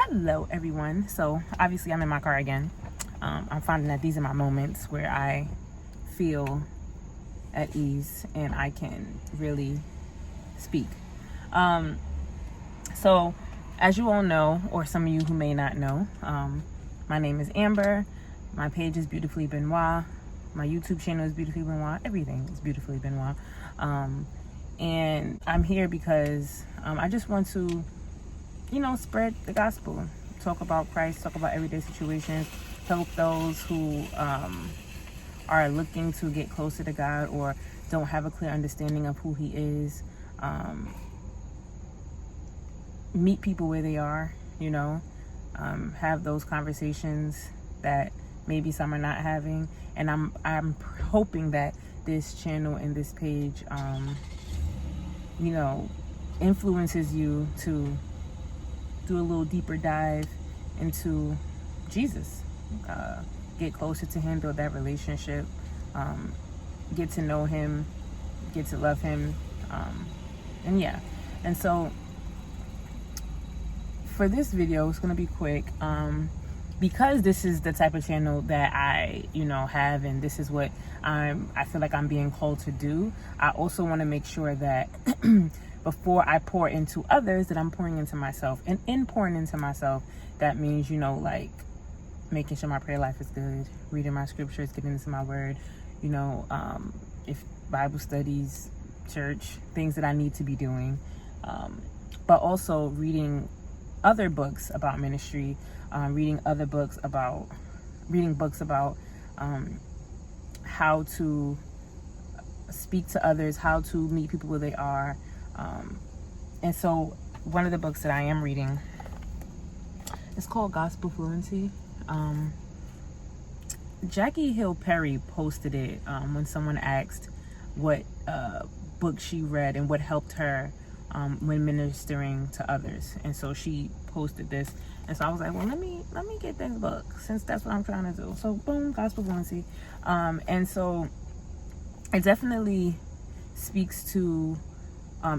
Hello everyone. So obviously I'm in my car again. I'm finding that these are my moments where I feel at ease and I can really speak. So as you all know, or some of you who may not know, my name is Amber. My page is Beautifully Benoit. My YouTube channel is Beautifully Benoit. Everything is Beautifully Benoit. And I'm here because I just want to spread the gospel, talk about Christ, talk about everyday situations, help those who are looking to get closer to God or don't have a clear understanding of who He is. Meet people where they are, have those conversations that maybe some are not having. And I'm hoping that this channel and this page, influences you to do a little deeper dive into Jesus, get closer to Him, build that relationship, get to know Him, get to love Him, and so for this video, it's going to be quick, because this is the type of channel that I have, and this is what I feel like I'm being called to do. I also want to make sure that before I pour into others, that I'm pouring into myself. And in pouring into myself, that means, like making sure my prayer life is good, reading my scriptures, getting into my word, if Bible studies, church, things that I need to be doing. But also reading other books about ministry, reading books about how to speak to others, how to meet people where they are. And so one of the books that I am reading is called Gospel Fluency. Jackie Hill Perry posted it when someone asked what book she read and what helped her when ministering to others. And so she posted this. And so I was like, well, let me get this book, since that's what I'm trying to do. So boom, Gospel Fluency. And so it definitely speaks to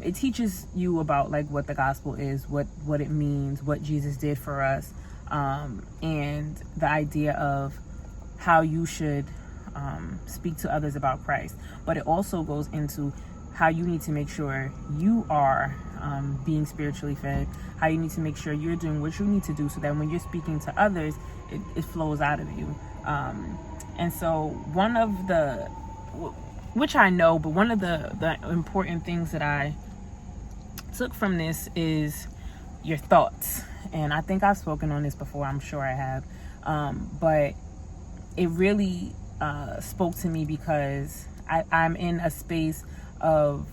it teaches you about like what the gospel is, what it means, what Jesus did for us, and the idea of how you should speak to others about Christ. But it also goes into how you need to make sure you are being spiritually fed, how you need to make sure you're doing what you need to do so that when you're speaking to others, it flows out of you. And so one of the important things that I took from this is your thoughts. And I think I've spoken on this before, I'm sure I have. But it really spoke to me because I'm in a space of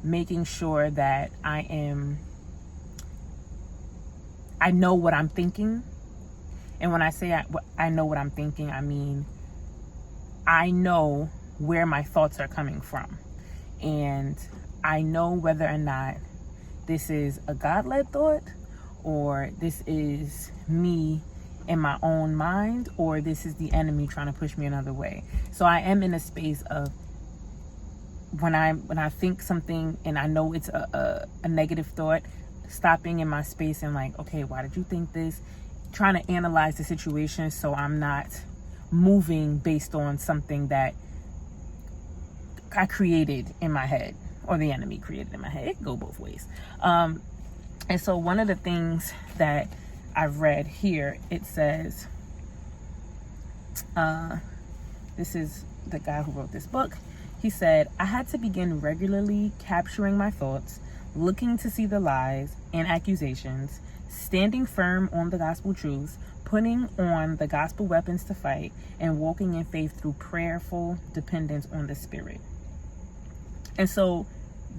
making sure that I know what I'm thinking. And when I say I know what I'm thinking, I mean I know where my thoughts are coming from, and I know whether or not this is a God-led thought, or this is me in my own mind, or this is the enemy trying to push me another way. So I am in a space of when I think something and I know it's a negative thought, stopping in my space and like, okay, why did you think this? Trying to analyze the situation so I'm not moving based on something that I created in my head, or the enemy created in my head. It can go both ways. And so one of the things that I've read here, it says, this is the guy who wrote this book. He said, I had to begin regularly capturing my thoughts, looking to see the lies and accusations, standing firm on the gospel truths, putting on the gospel weapons to fight, and walking in faith through prayerful dependence on the Spirit. And so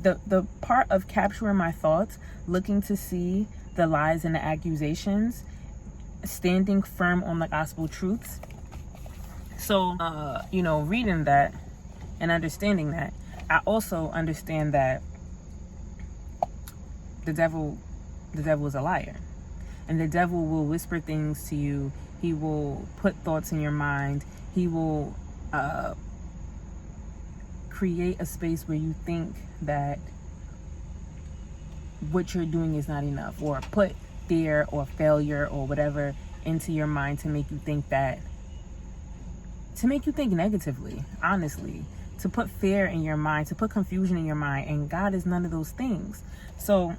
the part of capturing my thoughts, looking to see the lies and the accusations, standing firm on the gospel truths. So, reading that and understanding that, I also understand that the devil is a liar. And the devil will whisper things to you. He will put thoughts in your mind. He will create a space where you think that what you're doing is not enough, or put fear or failure or whatever into your mind to make you think negatively, honestly, to put fear in your mind, to put confusion in your mind. And God is none of those things. So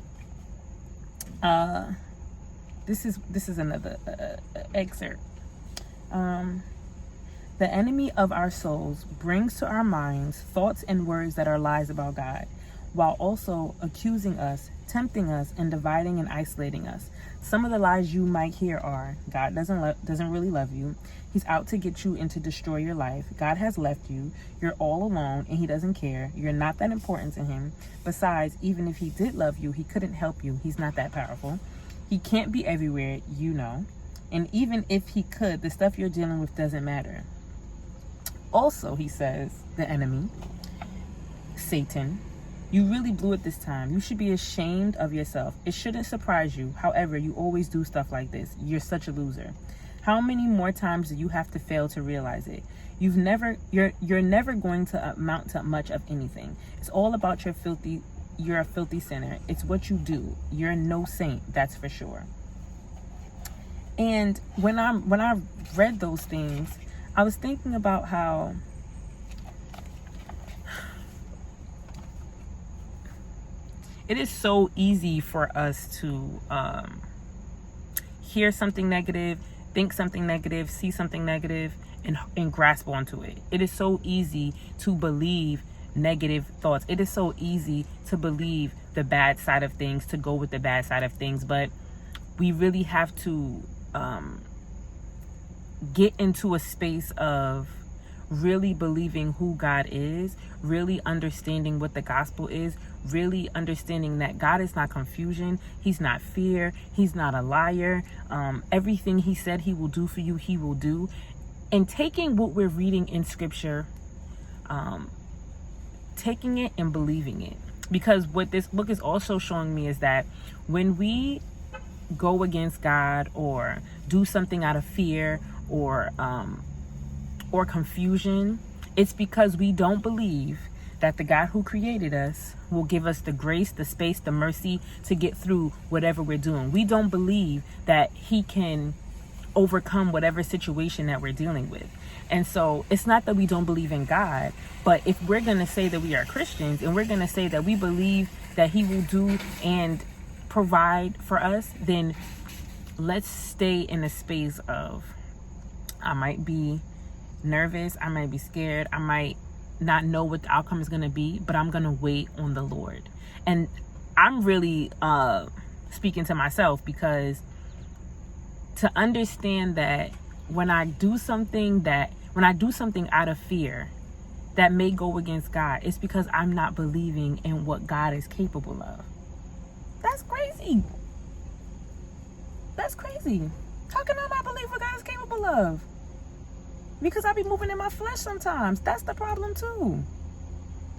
this is another excerpt. The enemy of our souls brings to our minds thoughts and words that are lies about God, while also accusing us, tempting us, and dividing and isolating us. Some of the lies you might hear are: God doesn't really love you. He's out to get you and to destroy your life. God has left you. You're all alone and he doesn't care. You're not that important to him. Besides, even if he did love you, he couldn't help you. He's not that powerful. He can't be everywhere, you know. And even if he could, the stuff you're dealing with doesn't matter. Also, he says, the enemy, Satan, you really blew it this time. You should be ashamed of yourself. It shouldn't surprise you. However, you always do stuff like this. You're such a loser. How many more times do you have to fail to realize it? You're never going to amount to much of anything. It's all about you're a filthy sinner. It's what you do. You're no saint, that's for sure. And when I read those things, I was thinking about how it is so easy for us to hear something negative, think something negative, see something negative, and grasp onto it. It is so easy to believe negative thoughts. It is so easy to believe the bad side of things, to go with the bad side of things. But we really have to get into a space of really believing who God is, really understanding what the gospel is, really understanding that God is not confusion, he's not fear, he's not a liar. Everything he said he will do for you, he will do. And taking what we're reading in scripture, taking it and believing it. Because what this book is also showing me is that when we go against God or do something out of fear or confusion, it's because we don't believe that the God who created us will give us the grace, the space, the mercy to get through whatever we're doing. We don't believe that he can overcome whatever situation that we're dealing with. And so it's not that we don't believe in God, but if we're going to say that we are Christians and we're going to say that we believe that he will do and provide for us, then let's stay in a space of, I might be nervous, I might be scared, I might not know what the outcome is going to be, but I'm going to wait on the Lord. And I'm really speaking to myself, because to understand that when I do something out of fear that may go against God, it's because I'm not believing in what God is capable of. That's crazy. That's crazy. How can I not believe what God is capable of? Because I be moving in my flesh sometimes. That's the problem too.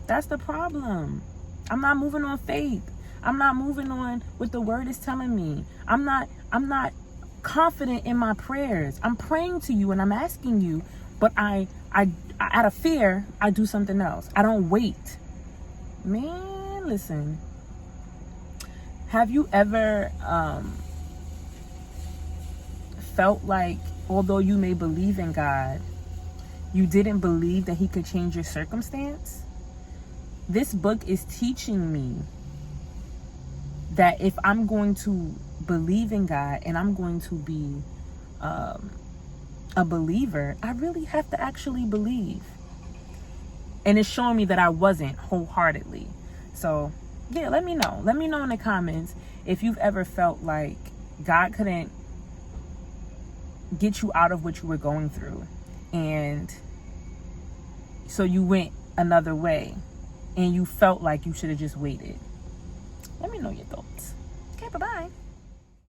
That's the problem. I'm not moving on faith. I'm not moving on what the word is telling me. I'm not confident in my prayers. I'm praying to you and I'm asking you, but I out of fear, I do something else. I don't wait. Man, listen. Have you ever felt like, although you may believe in God, you didn't believe that he could change your circumstance? This book is teaching me that if I'm going to believe in God and I'm going to be a believer, I really have to actually believe. And it's showing me that I wasn't wholeheartedly. So yeah, let me know. Let me know in the comments if you've ever felt like God couldn't get you out of what you were going through, and so you went another way and you felt like you should have just waited. Let me know your thoughts. Okay, bye-bye.